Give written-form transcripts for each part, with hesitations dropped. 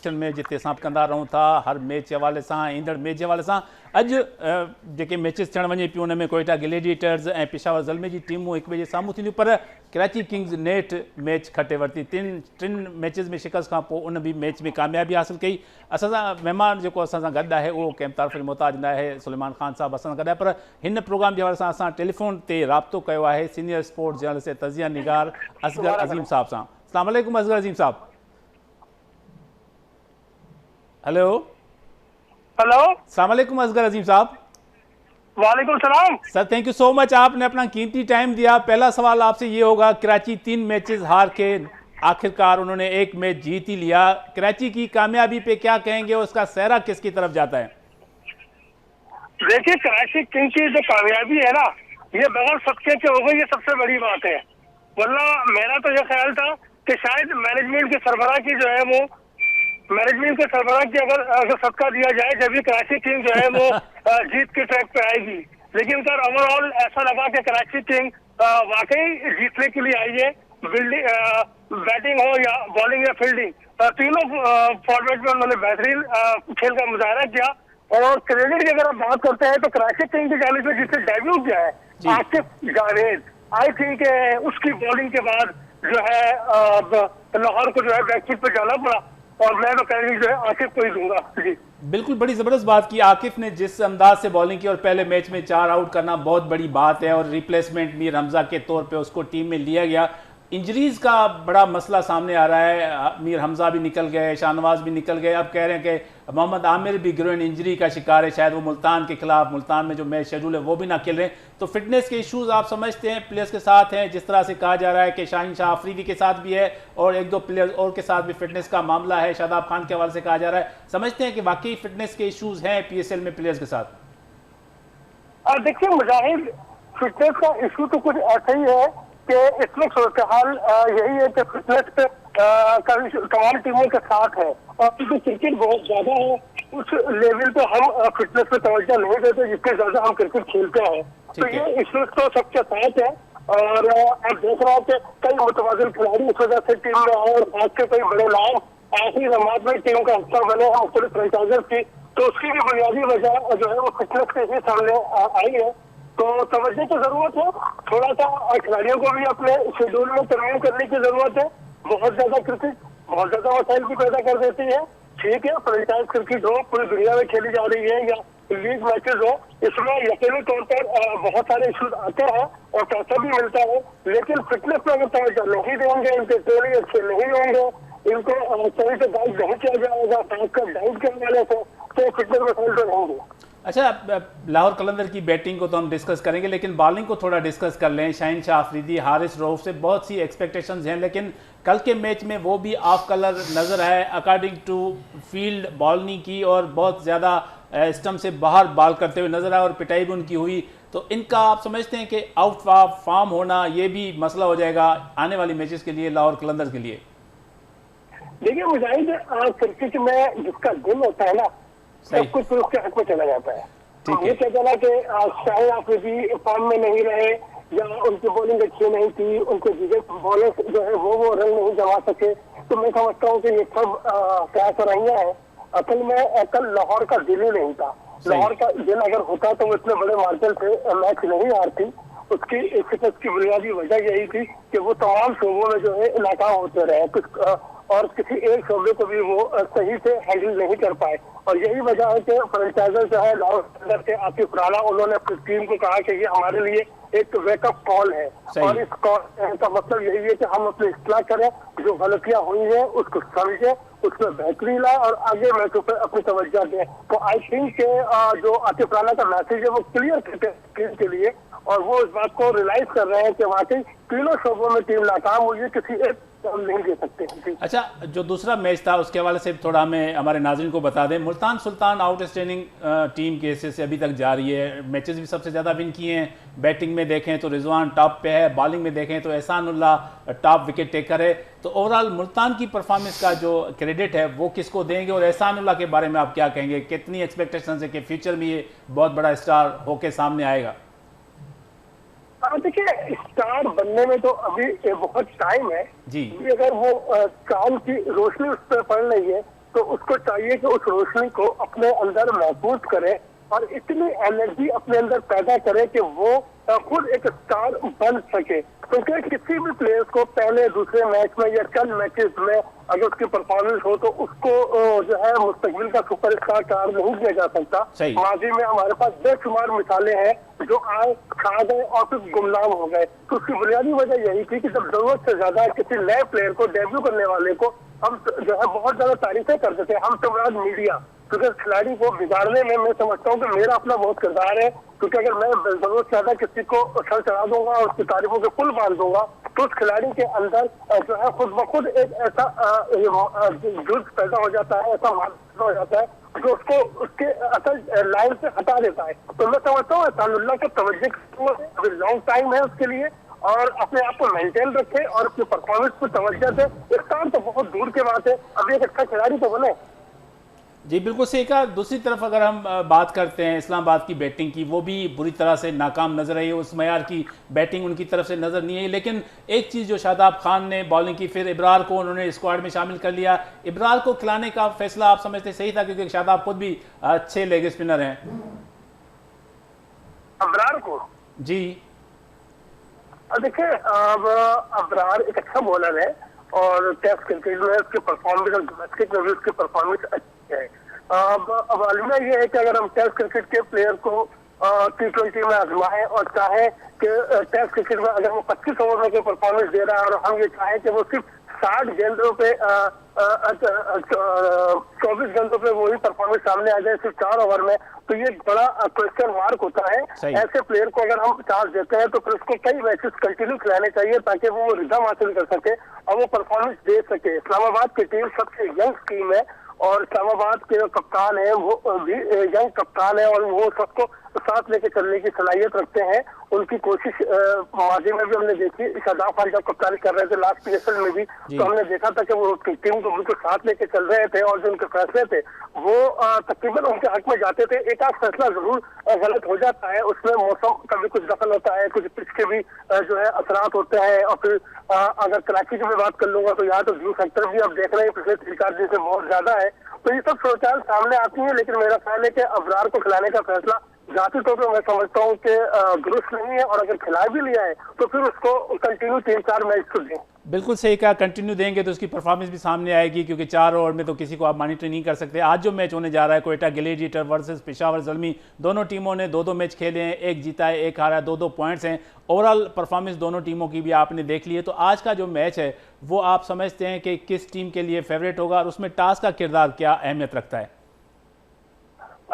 पाकिस्तान में जिते असां कंदा रहूं था हर मैच जे हवाले सां ईंदड़ मैच जे हवाले सां अॼु जेके मैचिस थियण वञे पियूं उन में कोयटा ग्लेडिएटर्स ऐं पेशावर ज़ल्मे जी टीमूं हिक ॿिए जे साम्हूं थींदियूं पर कराची किंग्स नेट मैच खटे वरिती टिनि मैचिस में शिकस्त खां पोइ उन बि मैच में कामयाबी हासिल कई। असां सां महिमान जेको असां सां गॾु आहे उहो कंहिं तारीफ़ जो मुहताज न आहे, सुलेमान ख़ान साहब असां सां गॾु आहे, पर हिन प्रोग्राम जे हवाले सां असां टेलीफोन ते राब्तो कयो आहे सीनियर स्पोर्ट्स जर्नलिस्ट ऐं तज़िया निगार असगर अज़ीम साहब सां। अस्सलाम वालेकुम असगर अज़ीम साहब। हेलो हेलो, अस्सलाम वालेकुम असगर अज़ीम साहब। वालेकुम सलाम sir, thank you so much, आपने अपना कीमती टाइम दिया। पहला सवाल आपसे ये होगा, कराची 3 मैचेस हार के आखिरकार उन्होंने एक मैच जीत ही लिया, कराची की कामयाबी पे क्या कहेंगे और उसका सेहरा किसकी तरफ जाता है? देखिए, कराची किंग की जो कामयाबी है ना, ये बगैर सदके के हो गई, ये सबसे बड़ी बात है। वरना मेरा तो ये ख्याल था कि शायद मैनेजमेंट के सरबराह की जो है वो मैनेजमेंट के सरबराह की अगर सदका दिया जाए जब भी कराची किंग जो है वो जीत के ट्रैक पे आएगी। लेकिन सर ओवरऑल ऐसा लगा कि कराची किंग वाकई जीतने के लिए आई है। बिल्डिंग बैटिंग हो या बॉलिंग या फील्डिंग, तीनों फॉर्मेट में उन्होंने बेहतरीन खेल का मुजाहरा किया। और क्रेडिट की अगर आप बात करते हैं तो कराची किंग की जाने से जिसने डेब्यू किया है आसिफ जावेद, आई थिंक उसकी बॉलिंग के बाद जो है लाहौर को जो है बैकफुट पे जाना पड़ा और मैं तो कह जो है आसिफ को ही दूंगा जी। बिल्कुल, बड़ी ज़बरदस्त बात की आकिफ ने, जिस अंदाज से बॉलिंग की और पहले मैच में 4 आउट करना बहुत बड़ी बात है और रिप्लेसमेंट मीर हमजा के तौर पे उसको टीम में लिया गया। इंजरीज का बड़ा मसला सामने आ रहा है, मीर हमजा भी निकल गए, शाहनवाज भी निकल गए, अब कह रहे हैं कि मोहम्मद आमिर भी ग्रोइन इंजरी का शिकार है, शायद वो मुल्तान के खिलाफ, मुल्तान में जो मैच शेड्यूल है वो भी ना खेल रहे हैं। तो फिटनेस के इश्यूज आप समझते हैं प्लेयर्स के साथ हैं, जिस तरह से कहा जा रहा है कि शाहीन शाह अफरीदी के साथ भी है और 1-2 प्लेयर्स और के साथ भी फिटनेस का मामला है, शादाब खान के हवाले से कहा जा रहा है, समझते हैं कि वाकई फिटनेस के इशूज हैं PSL में प्लेयर्स के साथ? देखिए मुजाहिद, फिटनेस का इशू तो कुछ ऐसा ही है कि इसमें सूरत हाल यही है कि फिटनेस पे तमाम टीमों के साथ है और क्योंकि क्रिकेट बहुत ज्यादा है उस लेवल पे हम फिटनेस पे तवज्जो नहीं देते जितने ज्यादा हम क्रिकेट खेलते हैं। तो ये इश्यूज तो सबके साथ है और आप देख रहे हो कि कई मुतवाजिल खिलाड़ी इस वजह से टीम में आए और आज के कई बड़े नाम आखिरी जमात में टीम का हिस्सा बने हैं मुख्तलिफ फ्रेंचाइजर की, तो उसकी भी बुनियादी वजह जो है वो फिटनेस के ही सामने आई है। तो तवज्जो की जरूरत है, थोड़ा सा खिलाड़ियों को भी अपने शेड्यूल में तरमीम करने की जरूरत है। बहुत ज्यादा क्रिकेट बहुत ज्यादा मसाइल भी पैदा कर देती है। ठीक है, फ्रेंचाइज क्रिकेट हो, पूरी दुनिया में खेली जा रही है या लीग मैचेस हो, इसमें यकीनी तौर पर बहुत सारे इश्यूज आते हैं और पैसा भी मिलता है, लेकिन फिटनेस पर अगर तवज्जो नहीं देंगे, इनके ट्रेनिंग अच्छे नहीं होंगे, इनको सही से गाइड नहीं किया जाएगा, खासकर डाइट के हवाले से, तो फिटनेस मसाइल तो रहेंगे। अच्छा, लाहौर कलंदर की बैटिंग को तो हम डिस्कस करेंगे, लेकिन बॉलिंग को थोड़ा डिस्कस कर लें। शाहीन शाह अफरीदी, हारिस रऊफ से बहुत सी एक्सपेक्टेशंस हैं, लेकिन कल के मैच में वो भी ऑफ कलर नज़र आए अकॉर्डिंग टू फील्ड बॉलिंग की और बहुत ज़्यादा स्टम्प से बाहर बॉल करते हुए नजर आए और पिटाई भी उनकी हुई। तो इनका आप समझते हैं कि आउट ऑफ फॉर्म होना ये भी मसला हो जाएगा आने वाली मैचेस के लिए लाहौर कलंदर के लिए? देखिए मुजाहिद, क्रिकेट में जिसका दिल होता है ना सब कुछ फिर उसके हक में चला जाता है। ये कहता ना कि शायद आप भी फॉर्म में नहीं रहे या उनकी बॉलिंग अच्छी नहीं थी, उनके विकेट बॉलर जो है वो रन नहीं जमा सके, तो मैं समझता हूँ कि ये सब प्रयास रही है। असल में कल लाहौर का दिल ही नहीं था। लाहौर का दिल अगर होता तो वो इतने बड़े मार्जिन से मैच नहीं हारती। उसकी शिकस्त की बुनियादी वजह यही थी कि वो तमाम शोबों में जो है नाकाम होते रहे कुछ और किसी एक शोबे को भी वो सही से हैंडल नहीं कर पाए। और यही वजह है कि फ्रेंचाइजर जो है लाहौर के आतिफ राणा, उन्होंने अपनी टीम को कहा कि ये हमारे लिए एक वेकअप कॉल है और इस कॉल का मतलब यही है कि हम अपनी इस्तेमाल करें, जो गलतियां हुई हैं उसको समझें, उसमें बेहतरी लाए और आगे मैचों पर अपनी तवज्जो दें। तो आई थिंक जो आतिफ राणा का मैसेज है वो क्लियर टीम के लिए और वो इस बात को रियलाइज कर रहे हैं कि वाकई तीनों शोबों में टीम नाकाम हुई है, किसी एक नहीं दे सकते। अच्छा, जो दूसरा मैच था उसके हवाले से थोड़ा हमें हमारे नाज़रीन को बता दें। मुल्तान सुल्तान आउटस्टैंडिंग टीम के हिस्से से अभी तक जा रही है, मैचेस भी सबसे ज़्यादा विन किए हैं। बैटिंग में देखें तो रिजवान टॉप पे है, बॉलिंग में देखें तो एहसानुल्लाह टॉप विकेट टेकर है। तो ओवरऑल मुल्तान की परफॉर्मेंस का जो क्रेडिट है वो किसको देंगे और एहसानुल्लाह के बारे में आप क्या कहेंगे? कितनी एक्सपेक्टेशन है कि फ्यूचर में ये बहुत बड़ा स्टार होके सामने आएगा? देखिए, स्टार बनने में तो अभी बहुत टाइम है जी। अगर वो चांद की रोशनी उस पर पड़ रही है तो उसको चाहिए कि उस रोशनी को अपने अंदर महफूज करे और इतनी एनर्जी अपने अंदर पैदा करे कि वो खुद एक स्टार बन सके। क्योंकि किसी भी प्लेयर्स को पहले दूसरे मैच में या चंद मैचेस में अगर उसकी परफॉर्मेंस हो तो उसको जो है मुस्तकबिल का सुपरस्टार करार नहीं दिया जा सकता। माजी में हमारे पास बेशुमार मिसालें हैं जो आए, खा गए और फिर गुमनाम हो गए। तो उसकी बुनियादी वजह यही थी कि जब जरूरत से ज्यादा किसी नए प्लेयर को, डेब्यू करने वाले को हम जो है बहुत ज्यादा तारीफें करते थे, हम तमराज मीडिया, क्योंकि खिलाड़ी को बिगाड़ने में मैं समझता हूँ कि मेरा अपना बहुत किरदार है। क्योंकि अगर मैं जरूरत से ज्यादा किसी को सर चढ़ा दूंगा और उसकी तारीफों के पुल बांध दूंगा तो उस खिलाड़ी के अंदर जो है खुद ब खुद एक ऐसा जुर्म पैदा हो जाता है, ऐसा मामला हो जाता है जो उसको उसके असल लाइन से हटा देता है। तो मैं समझता हूँ एहसानुल्लाह को तवज्जो अभी लॉन्ग टाइम है उसके लिए और अपने आप को मेंटेन रखे और अपनी परफॉर्मेंस को तवज्जो दे। स्टार तो बहुत दूर की बात है, अभी एक अच्छा खिलाड़ी तो बने। जी बिल्कुल सही कहा। दूसरी तरफ अगर हम बात करते हैं इस्लामाबाद की बैटिंग की, वो भी बुरी तरह से नाकाम नजर आई, उस मयार की बैटिंग उनकी तरफ से नजर नहीं आई। लेकिन एक चीज़ जो शादाब खान ने बॉलिंग की, फिर इब्रार को उन्होंने स्क्वाड में शामिल कर लिया। इब्रार को खिलाने का फैसला आप समझते सही था क्योंकि शादाब खुद भी अच्छे लेग स्पिनर हैं? इब्रार को जी देखिए, अब इब्रार एक अच्छा बॉलर है और टेस्ट क्रिकेट में उसकी परफॉर्मेंस और डोमेस्टिक में भी उसकी परफॉर्मेंस अच्छी है। अब अलमिया ये है कि अगर हम टेस्ट क्रिकेट के प्लेयर को T20 में आजमाएं और चाहे कि टेस्ट क्रिकेट में अगर वो 25 ओवर में कोई परफॉर्मेंस दे रहा है और हम ये चाहें कि वो सिर्फ 60 गेंदों पे 24 गेंदों पे वही परफॉर्मेंस सामने आ जाए सिर्फ 4 ओवर में, तो ये बड़ा क्वेश्चन मार्क होता है। ऐसे प्लेयर को अगर हम चांस देते हैं तो फिर उसको कई मैचेस कंटिन्यू खिलाने चाहिए ताकि वो रिदम हासिल कर सके और वो परफॉर्मेंस दे सके। इस्लामाबाद की टीम सबसे यंग टीम है और इस्लामाबाद के जो कप्तान है वो भी यंग कप्तान है और वो सबको साथ लेके चलने की सलाहियत रखते हैं। उनकी कोशिश माजी में भी हमने देखी, शादाब खान जब कप्तानी कर रहे थे लास्ट PSL में भी, तो हमने देखा था कि वो उसकी टीम को बिल्कुल साथ लेके चल रहे थे और जो उनके फैसले थे वो तकरीबन उनके हक में जाते थे। एक आध फैसला जरूर गलत हो जाता है, उसमें मौसम का भी कुछ दखल होता है, कुछ पिच के भी जो है असरात होते हैं। और फिर अगर कराची की मैं बात कर लूंगा तो यहाँ तो व्यू फैक्टर भी अब देख रहे हैं पिछले 3-4 दिन से बहुत ज्यादा है। तो ये सब सोचाल सामने आती है, लेकिन मेरा ख्याल है कि अबरार को खिलाने का फैसला जाती तौर पर मैं समझता हूँ कि दुरुस्त नहीं है और अगर खिला भी लिया है तो फिर उसको कंटिन्यू 3-4 मैच तो दें। बिल्कुल सही कहा, कंटिन्यू देंगे तो उसकी परफॉर्मेंस भी सामने आएगी क्योंकि 4 ओवर में तो किसी को आप मॉनिटर नहीं कर सकते। आज जो मैच होने जा रहा है कोयटा ग्लेडिएटर वर्सेस पेशावर ज़ल्मी, दोनों टीमों ने 2-2 मैच खेले हैं, एक जीता है एक हारा है, 2-2 पॉइंट्स हैं। ओवरऑल परफॉर्मेंस दोनों टीमों की भी आपने देख ली है। तो आज का जो मैच है वो आप समझते हैं कि किस टीम के लिए फेवरेट होगा और उसमें टॉस का किरदार क्या अहमियत रखता है?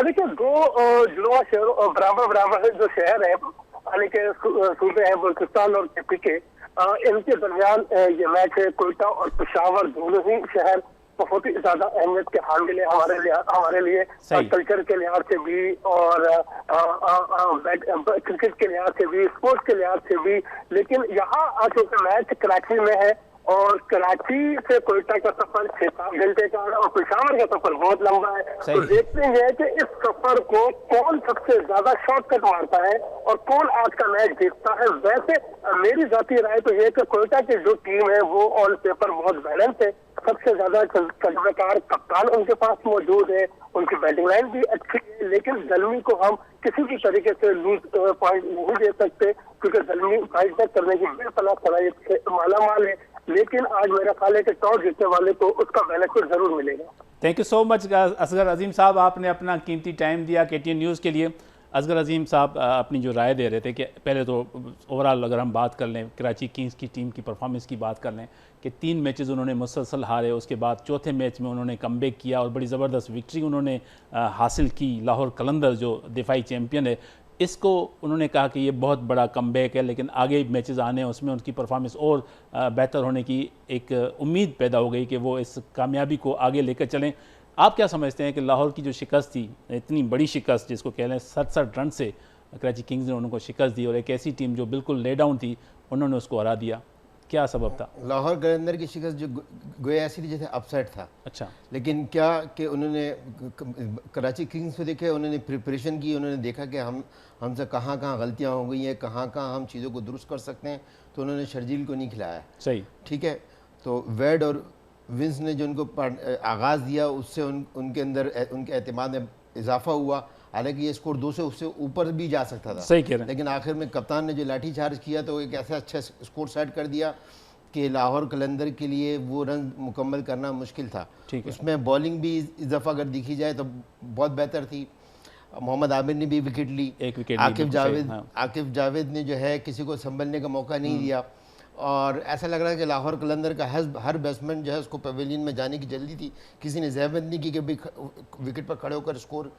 देखिए, दो जुड़वा शहरों बराबर जो शहर है यानी कि सूबे हैं बलूचिस्तान और KP के, इनके दरमियान ये मैच है। कोयटा और पेशावर दोनों ही शहर बहुत ही ज्यादा अहमियत के हामिल है हमारे लिए कल्चर के लिहाज से भी और क्रिकेट के लिहाज से भी, स्पोर्ट्स के लिहाज से भी। लेकिन यहाँ चूंकि मैच कराची में है और कराची से कोयटा का सफर 6-7 घंटे का और पेशावर का सफर बहुत लंबा है, तो देखते हैं कि इस सफर को कौन सबसे ज्यादा शॉर्टकट मारता है और कौन आज का मैच जीतता है। वैसे मेरी जाती राय तो ये कि कोयटा की जो टीम है वो ऑन पेपर बहुत बैलेंस है, सबसे ज्यादा तजुर्बेकार कप्तान उनके पास मौजूद है, उनकी बैटिंग लाइन भी अच्छी है। लेकिन ज़ल्मी को हम किसी भी तरीके से लूज पॉइंट नहीं दे सकते क्योंकि ज़ल्मी फाइट बैक करने की बेपनाह सलाहियत से मालामाल है। लेकिन आज मेरा ख्याल है कि टॉस जीतने वाले को उसका बेनिफिट जरूर मिलेगा। Thank you so much Asgar Azeem sahab, आपने अपना कीमती टाइम दिया KTN न्यूज़ के लिए। असगर अजीम साहब अपनी जो राय दे रहे थे कि पहले तो ओवरऑल अगर हम बात कर लें कराची किंग्स की टीम की परफॉर्मेंस की बात कर लें कि 3 मैचेस उन्होंने मुसलसल हारे, उसके बाद चौथे मैच में उन्होंने कमबैक किया और बड़ी ज़बरदस्त विक्ट्री उन्होंने हासिल की। लाहौर कलंदर जो दिफाई चैम्पियन है, इसको उन्होंने कहा कि ये बहुत बड़ा कमबैक है, लेकिन आगे मैचेस आने उसमें उनकी परफॉर्मेंस और बेहतर होने की एक उम्मीद पैदा हो गई कि वो इस कामयाबी को आगे लेकर चलें। आप क्या समझते हैं कि लाहौर की जो शिकस्त थी, इतनी बड़ी शिकस्त जिसको कह लें 67 रन से कराची किंग्स ने उनको शिकस्त दी और एक ऐसी टीम जो बिल्कुल ले डाउन थी उन्होंने उसको हरा दिया, क्या सबब था? लाहौर कलंदर की शिकस्त जो गोया ऐसी थी जैसे अपसेट था। अच्छा, लेकिन क्या कि उन्होंने कराची किंग्स को देखे, उन्होंने प्रिपरेशन की, उन्होंने देखा कि हमसे कहाँ गलतियाँ हो गई हैं, कहाँ हम चीज़ों को दुरुस्त कर सकते हैं, तो उन्होंने शर्जील को नहीं खिलाया। सही, ठीक है। तो वेड और विंस ने जो उनको आगाज़ दिया उससे उनके अंदर उनके एतमाद में इजाफा हुआ। हालांकि ये स्कोर 2 से उससे ऊपर भी जा सकता था, सही कह रहे हैं। लेकिन आखिर में कप्तान ने जो लाठी चार्ज किया तो एक ऐसा अच्छा स्कोर सेट कर दिया कि लाहौर कलंदर के लिए वो रन मुकम्मल करना मुश्किल था। उसमें बॉलिंग भी इस दफ़ा अगर देखी जाए तो बहुत बेहतर थी। मोहम्मद आमिर ने भी विकेट ली, एक विकेट आकिफ जावेद ने जो है किसी को संभलने का मौका नहीं दिया, और ऐसा लग रहा है कि लाहौर कलंदर का हर बैट्समैन जो है उसको पवेलियन में जाने की जल्दी थी, किसी ने ज़हमत नहीं की कि भी विकेट पर खड़े होकर स्कोर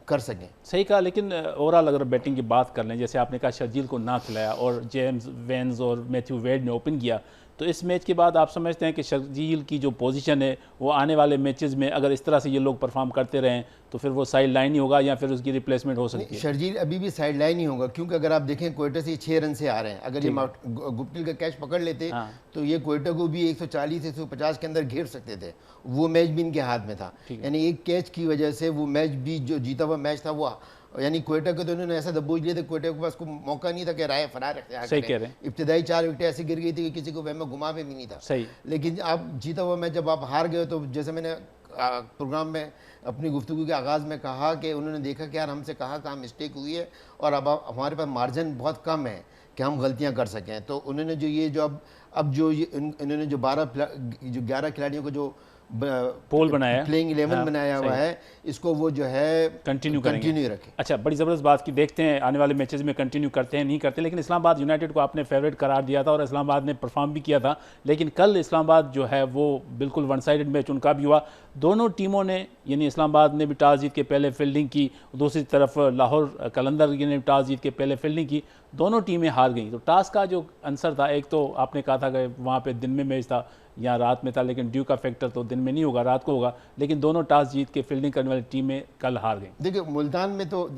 कर सकें। सही कहा, लेकिन ओवरऑल अगर बैटिंग की बात कर लें, जैसे आपने कहा शर्जील को ना खिलाया और जेम्स वेन्स और मैथ्यू वेड ने ओपन किया, तो इस मैच के बाद आप समझते हैं कि शर्जील की जो पोजीशन है वो आने वाले मैचेस में अगर इस तरह से ये लोग परफॉर्म करते रहें तो फिर वो साइड लाइन ही होगा या फिर उसकी रिप्लेसमेंट हो सकती है? शर्जील अभी भी साइड लाइन ही होगा, क्योंकि अगर आप देखें क्वेटा से 6 रन से आ रहे हैं, अगर ये गुप्टिल का कैच पकड़ लेते तो ये क्वेटा को भी 140-150 के अंदर घेर सकते थे। वो मैच भी इनके हाथ में था, यानी एक कैच की वजह से वो मैच भी जो जीता हुआ मैच था वो, यानी क्वेटा को तो उन्होंने ऐसा दबोच लिया था, क्वेटा के पास को मौका नहीं था कि राय फरार रखते। सही कह रहे हैं। इब्तिदाई 4 विकेट ऐसी गिर गई थी कि किसी को वह में घुमा भी नहीं था। सही। लेकिन आप जीता हुआ मैच जब आप हार गए तो जैसे मैंने प्रोग्राम में अपनी गुफ्तगू के आगाज़ में कहा कि उन्होंने देखा कि यार हमसे कहाँ मिस्टेक हुई है और अब हमारे पास मार्जिन बहुत कम है कि हम गलतियाँ कर सकें। तो उन्होंने जो ये जो अब जो इन्होंने जो 11 खिलाड़ियों को जो पोल बनाया, प्लेइंग 11 बनाया हुआ है, इसको वो जो है कंटिन्यू रखें। अच्छा, बड़ी ज़बरदस्त बात की, देखते हैं आने वाले मैचेस में कंटिन्यू करते हैं नहीं करते। लेकिन इस्लामाबाद यूनाइटेड को आपने फेवरेट करार दिया था और इस्लामाबाद ने परफॉर्म भी किया था, लेकिन कल इस्लामाबाद जो है वो बिल्कुल वन साइडेड मैच उनका भी हुआ। दोनों टीमों ने, यानी इस्लामाबाद ने भी टॉस जीत के पहले फील्डिंग की, दूसरी तरफ लाहौर कलंदर ने टॉस जीत के पहले फील्डिंग की, दोनों टीमें हार गई। तो टॉस का जो आंसर था, एक तो आपने कहा था कि वहाँ पे दिन में मैच था या रात में था, लेकिन ड्यू का फैक्टर तो दिन में नहीं होगा, रात को होगा, लेकिन दोनों टॉस जीत के फील्डिंग करने वाली टीमें कल हार गई। देखिए मुल्तान में तो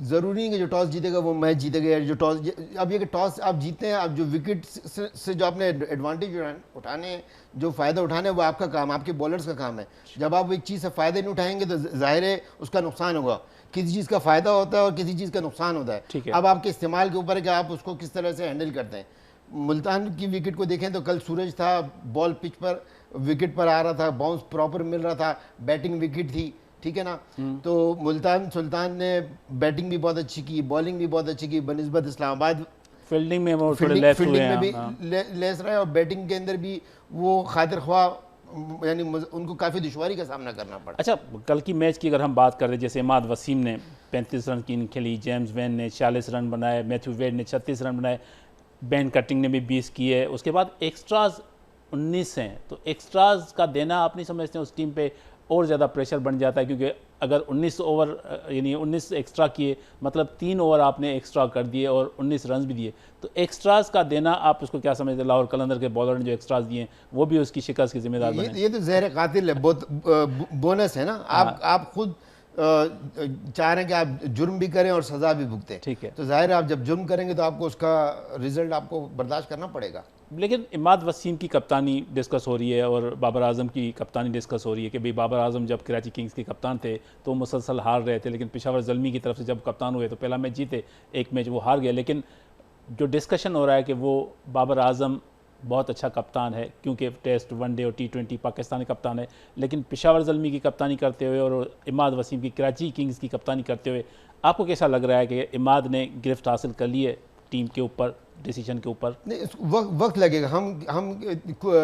ज़रूरी नहीं कि जो टॉस जीतेगा वो मैच जीतेगा। जो टॉस, अब ये कि टॉस आप जीतते हैं, अब जो विकेट से जो आपने एडवांटेज उठाने, जो फ़ायदा उठाने, वो आपका काम, आपके बॉलर्स का काम है। जब आप एक चीज़ से फ़ायदे नहीं उठाएंगे तो ज़ाहिर है उसका नुकसान होगा। किसी चीज़ का फ़ायदा होता है और किसी चीज़ का नुकसान होता है। अब आपके इस्तेमाल के ऊपर है कि आप उसको किस तरह से हैंडल करते हैं। मुल्तान की विकेट को देखें तो कल सूरज था, बॉल पिच पर विकेट पर आ रहा था, बाउंस प्रॉपर मिल रहा था, बैटिंग विकेट थी, ठीक है ना। तो मुल्तान सुल्तान ने बैटिंग भी बहुत अच्छी की, बॉलिंग भी बहुत अच्छी की बनिस्बत इस्लामाबाद। फील्डिंग में वो थोड़े लेस हुए हैं, भी लेस रहा है और बैटिंग के अंदर भी वो खातिर ख्वाह, यानी उनको काफ़ी दुश्वारी का सामना करना पड़ा। अच्छा, कल की मैच की अगर हम बात करें, जैसे इमाद वसीम ने 35 रन की खेली, जेम्स वेन ने 40 रन बनाए, मैथ्यू वेड ने 36 रन बनाए, बैन कटिंग ने भी 20 किए, उसके बाद एक्स्ट्राज 19 हैं। तो एक्स्ट्राज का देना आप नहीं समझते हैं उस टीम पे और ज़्यादा प्रेशर बन जाता है, क्योंकि अगर 19 ओवर यानी 19 एक्स्ट्रा किए मतलब 3 ओवर आपने एक्स्ट्रा कर दिए और 19 रन भी दिए, तो एक्स्ट्राज का देना आप उसको क्या समझते हैं? लाहौर कलंदर के बॉलर ने जो एक्स्ट्राज दिए वो भी उसकी शिकस्त की जिम्मेदार बने। ये तो ज़हर कातिल है, बहुत बोनस है ना। आप खुद चाह रहे हैं कि आप जुर्म भी करें और सज़ा भी भुगतें, ठीक है। तो जाहिर है आप जब जुर्म करेंगे तो आपको उसका रिजल्ट आपको बर्दाश्त करना पड़ेगा। लेकिन इमाद वसीम की कप्तानी डिस्कस हो रही है और बाबर आजम की कप्तानी डिस्कस हो रही है कि भाई बाबर आजम जब कराची किंग्स के कप्तान थे तो मुसलसल हार रहे थे, लेकिन पेशावर ज़ल्मी की तरफ से जब कप्तान हुए तो पहला मैच जीते, एक मैच वो हार गए। लेकिन जो डिस्कशन हो रहा है कि वो बाबर आजम बहुत अच्छा कप्तान है क्योंकि टेस्ट, वनडे और T20 पाकिस्तानी कप्तान है, लेकिन पेशावर ज़ल्मी की कप्तानी करते हुए और इमाद वसीम की कराची किंग्स की कप्तानी करते हुए आपको कैसा लग रहा है कि इमाद ने गिरफ्त हासिल कर ली है टीम के ऊपर, डिसीजन के ऊपर? नहीं, वक्त लगेगा। हम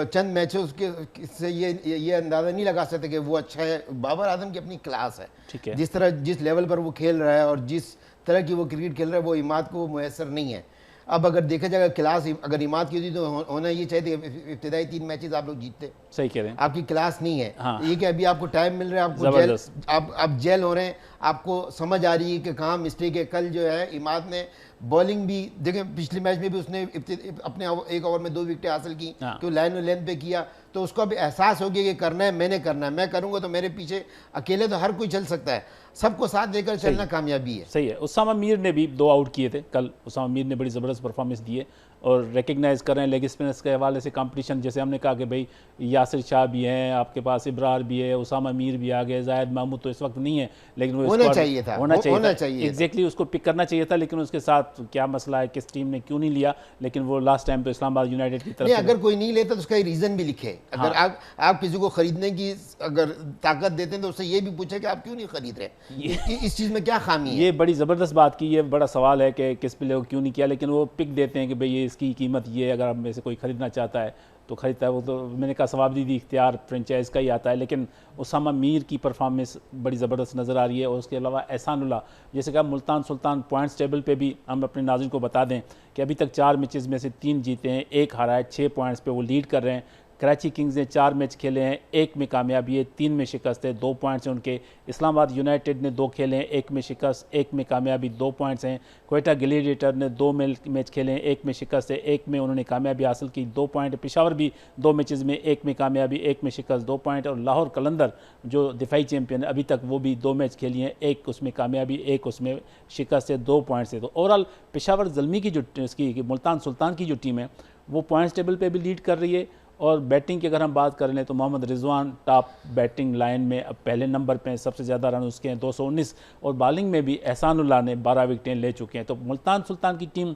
चंद मैचेस के से ये अंदाज़ा नहीं लगा सकते कि वो अच्छा है। बाबर आजम की अपनी क्लास है, ठीक है, जिस लेवल पर वो खेल रहा है और जिस तरह की वो क्रिकेट खेल रहा है वो इमाद को मुयसर नहीं है। अब अगर देखा जाएगा क्लास अगर इमाद की होती तो होना ये चाहिए इब्तिदाई 3 मैचेस आप लोग जीतते। सही कह रहे हैं, आपकी क्लास नहीं है। हाँ। ये कि अभी आपको टाइम मिल रहा है, आपको आप जेल हो रहे हैं, आपको समझ आ रही है कि कहाँ मिस्टेक है। कल जो है इमाद ने बॉलिंग भी देखें, पिछले मैच में भी उसने अपने एक ओवर में 2 विकेटें हासिल की, तो लाइन और लेंथ पे किया, तो उसको भी एहसास हो गया कि करना है, मैंने करना है, मैं करूंगा तो मेरे पीछे अकेले तो हर कोई चल सकता है, सबको साथ लेकर चलना कामयाबी है। सही है। उसामा मीर ने भी 2 आउट किए थे कल, उसामा मीर ने बड़ी ज़बरदस्त परफॉर्मेंस दी है। और रिकग्नाइज़ कर रहे हैं लेग स्पिनर्स के हवाले से कंपटीशन। जैसे हमने कहा कि भाई यासिर शाह भी हैं, आपके पास इब्रार भी है, उसामा मीर भी आ गए, जायद महमूद तो इस वक्त नहीं है, लेकिन वो होना चाहिए था, एग्जैक्टली उसको पिक करना चाहिए था, लेकिन उसके साथ क्या मसला है, किस टीम ने क्यों नहीं लिया। लेकिन वो लास्ट टाइम तो इस्लामाबाद यूनाइटेड की तरफ अगर कोई नहीं लेता तो उसका रीज़न भी लिखे। अगर आप किसी को खरीदने की अगर ताकत देते हैं तो उससे ये भी पूछे कि आप क्यों नहीं खरीद रहे, इस चीज़ में क्या खामी है। ये बड़ी ज़बरदस्त बात की, ये बड़ा सवाल है कि किस प्लेयर को क्यों नहीं किया, लेकिन वो पिक देते हैं कि भाई ये इसकी कीमत ये है, अगर आप में से कोई ख़रीदना चाहता है तो ख़रीदता है। वो तो मैंने कहा सवाबदीदी इख्तियार फ्रेंचाइज का ही आता है, लेकिन उसामा मीर की परफॉर्मेंस बड़ी ज़बरदस्त नज़र आ रही है। और उसके अलावा एहसानुल्लाह, जैसे कहा मुल्तान सुल्तान पॉइंट्स टेबल पे भी हम अपने नाज़रीन को बता दें कि अभी तक 4 मैचेज़ में से 3 जीते हैं, 1 हारा है, 6 पॉइंट्स पे वो लीड कर रहे हैं। कराची किंग्स ने 4 मैच खेले हैं, 1 में कामयाबी है, 3 में शिकस्त है, 2 पॉइंट्स हैं उनके। इस्लामाबाद यूनाइटेड ने 2 खेले हैं, 1 में शिकस्त, 1 में कामयाबी, 2 पॉइंट्स हैं। क्वेटा ग्लेडिएटर ने 2 मैच खेले हैं, 1 में शिकस्त है, 1 में उन्होंने कामयाबी हासिल की, 2 पॉइंट। पेशावर भी 2 मैचेज़ में 1 में कामयाबी, 1 में शिकस्त, 2 पॉइंट। और लाहौर कलंदर जो दिफाई चैंपियन है, अभी तक वो भी 2 मैच खेली हैं, 1 उसमें कामयाबी, 1 उसमें शिकस्त है, 2 पॉइंट्स है। तो ओवरऑल पेशावर ज़ल्मी की जो इसकी मुल्तान सुल्तान की जो टीम है वो पॉइंट्स टेबल पर भी लीड कर रही है। और बैटिंग की अगर हम बात कर लें तो Mohammad Rizwan top batting line में अब पहले नंबर पे हैं, सबसे ज़्यादा रन उसके हैं 219। और बॉलिंग में भी एहसानुल्लाह ने 12 विकेटें ले चुके हैं। तो मुल्तान सुल्तान की टीम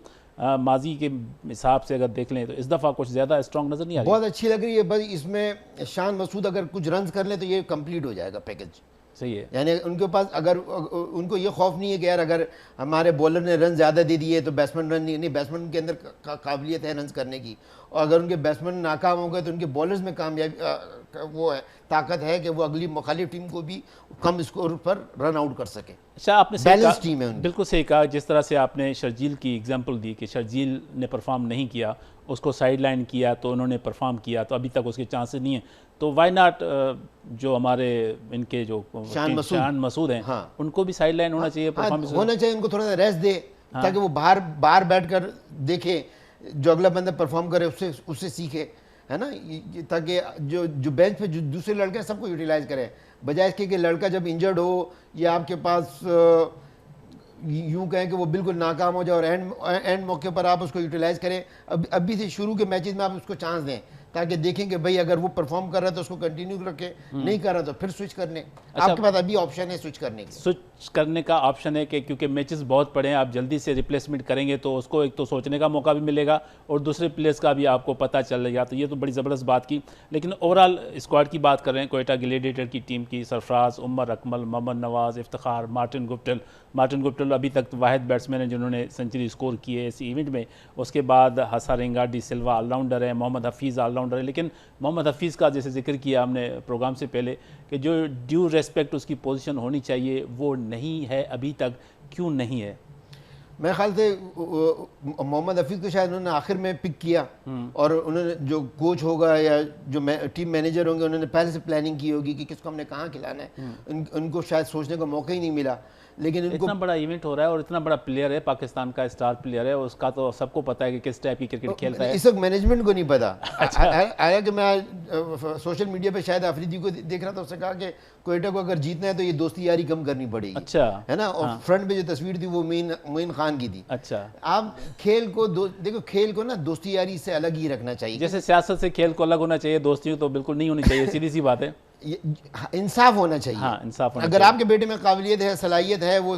माजी के हिसाब से अगर देख लें तो इस दफ़ा कुछ ज़्यादा स्ट्रॉन्ग नज़र नहीं आ रही, बहुत अच्छी लग रही है। बस इसमें शान मसूद अगर कुछ रन कर लें तो ये कंप्लीट हो जाएगा पैकेज। सही है, यानी उनके पास अगर उनको ये खौफ नहीं है कि यार अगर हमारे बॉलर ने रन ज़्यादा दे दिए तो बैट्समैन रन नहीं, बैट्समैन के अंदर काबिलियत है रन करने की। और अगर उनके बैट्समैन नाकाम हो गए तो उनके बॉलर्स में कामयाबी वो है, ताकत है कि वो अगली मुखालिफ टीम को भी कम स्कोर पर रन आउट कर सके। अच्छा, आपने बैलेंस टीम है उनकी। बिल्कुल सही कहा। जिस तरह से आपने शर्जील की एग्जांपल दी कि शर्जील ने परफॉर्म नहीं किया, उसको साइड लाइन किया तो उन्होंने परफॉर्म किया, तो अभी तक उसके चांसेस नहीं है। तो वाई नॉट जो हमारे इनके जो शान मसूद हैं, हाँ, उनको भी साइड लाइन होना चाहिए, परफॉर्मेंस होना चाहिए, उनको थोड़ा सा रेस्ट दे, हाँ, ताकि वो बाहर बैठ कर देखे, जो अगला बंदा परफॉर्म करे उससे सीखे, है ना, ताकि जो बेंच पे जो दूसरे लड़के हैं सबको यूटिलाइज करें, बजाय इसके कि लड़का जब इंजर्ड हो या आपके पास यूं कहें कि वो बिल्कुल नाकाम हो जाए और एंड मौके पर आप उसको यूटिलाइज करें। अभी से शुरू के मैचेस में आप उसको चांस दें ताकि देखें कि भाई अगर वो परफॉर्म कर रहा है तो उसको कंटिन्यू रखे, नहीं कर रहा तो फिर स्विच करने। अच्छा, आपके पास अभी ऑप्शन है स्विच करने की। स्विच करने का ऑप्शन है कि क्योंकि मैचेस बहुत पड़े हैं, आप जल्दी से रिप्लेसमेंट करेंगे तो उसको एक तो सोचने का मौका भी मिलेगा और दूसरे प्लेयर्स का भी आपको पता चलेगा। तो ये तो बड़ी ज़बरदस्त बात की। लेकिन ओवरऑल स्क्वाड की बात कर रहे हैं, क्वेटा ग्लेडिएटर की टीम की सरफराज, उमर अकमल, मोहम्मद नवाज़, इफ्तिखार, मार्टिन गुप्टिल अभी तक वाहिद बैट्समैन हैं जिन्होंने सेंचुरी स्कोर की है इस इवेंट में। उसके बाद हसारेंगा डी सिल्वा ऑलराउंडर है, मोहम्मद हफीज़ ऑलराउंडर है। लेकिन मोहम्मद हफीज़ का जैसे जिक्र किया हमने प्रोग्राम से पहले कि जो ड्यू रेस्पेक्ट उसकी पोजीशन होनी चाहिए वो नहीं है अभी तक, क्यों नहीं है? मेरे ख्याल से मोहम्मद हफीज़ को शायद उन्होंने आखिर में पिक किया और उन्होंने जो कोच होगा या जो टीम मैनेजर होंगे उन्होंने पहले से प्लानिंग की होगी कि किसको हमने कहाँ खिलाना है। उनको शायद सोचने का मौका ही नहीं मिला। लेकिन इतना बड़ा इवेंट हो रहा है और इतना बड़ा प्लेयर है, पाकिस्तान का स्टार प्लेयर है, उसका तो सबको पता है कि किस टाइप की क्रिकेट खेलता है। इस वक्त मैनेजमेंट को नहीं पता। अच्छा। आया कि मैं आज सोशल मीडिया पे शायद आफरीदी को देख रहा था, उसने कहा कि क्वेटा को अगर जीतना है तो ये दोस्ती यारी कम करनी पड़ेगी। अच्छा, है ना। और फ्रंट पे जो तस्वीर थी वो मोइन खान की थी। अच्छा, आप खेल को देखो, खेल को ना दोस्ती यारी से अलग ही रखना चाहिए। जैसे सियासत से खेल को अलग होना चाहिए, दोस्ती तो बिल्कुल नहीं होनी चाहिए, सीधी सी बात है। इंसाफ होना चाहिए। हाँ, इंसाफ होना अगर चाहिए। आपके बेटे में काबिलियत है, सलाहियत है, वो